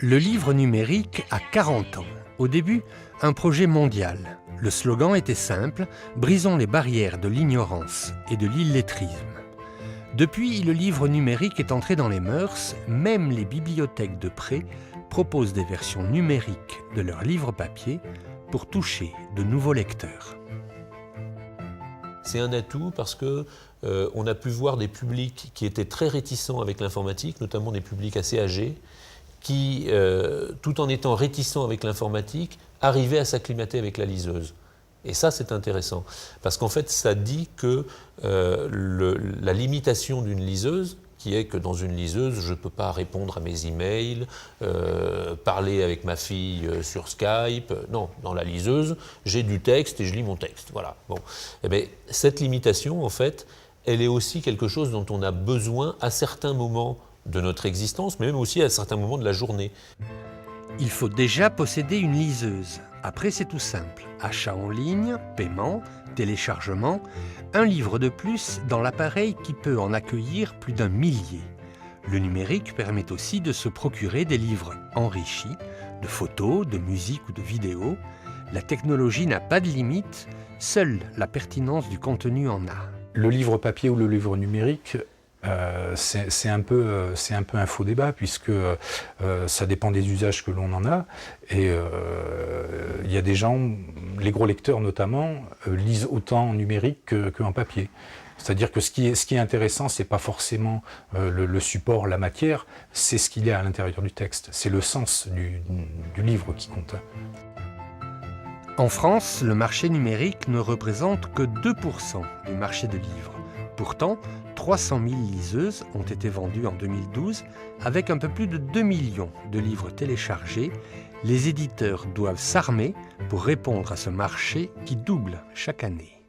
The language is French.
Le livre numérique a 40 ans. Au début, un projet mondial. Le slogan était simple, brisons les barrières de l'ignorance et de l'illettrisme. Depuis, le livre numérique est entré dans les mœurs, même les bibliothèques de prêt proposent des versions numériques de leurs livres papier pour toucher de nouveaux lecteurs. C'est un atout parce que on a pu voir des publics qui étaient très réticents avec l'informatique, notamment des publics assez âgés, qui, tout en étant réticents avec l'informatique, arrivaient à s'acclimater avec la liseuse. Et ça, c'est intéressant, parce qu'en fait, ça dit que la limitation d'une liseuse, qui est que dans une liseuse, je ne peux pas répondre à mes emails, parler avec ma fille sur Skype. Non, dans la liseuse, j'ai du texte et je lis mon texte. Voilà. Bon. Eh bien, cette limitation, en fait, elle est aussi quelque chose dont on a besoin à certains moments de notre existence, mais même aussi à certains moments de la journée. Il faut déjà posséder une liseuse. Après, c'est tout simple. Achat en ligne, paiement, téléchargement, un livre de plus dans l'appareil qui peut en accueillir plus d'1 millier. Le numérique permet aussi de se procurer des livres enrichis, de photos, de musique ou de vidéos. La technologie n'a pas de limite, seule la pertinence du contenu en a. Le livre papier ou le livre numérique, c'est un peu un faux débat, puisque ça dépend des usages que l'on en a. Et il y a des gens, les gros lecteurs notamment, lisent autant en numérique qu'en papier. C'est-à-dire que ce qui est intéressant, c'est pas forcément le support, la matière, c'est ce qu'il y a à l'intérieur du texte. C'est le sens du livre qui compte. En France, le marché numérique ne représente que 2% du marché de livres. Pourtant, 300 000 liseuses ont été vendues en 2012, avec un peu plus de 2 millions de livres téléchargés. Les éditeurs doivent s'armer pour répondre à ce marché qui double chaque année.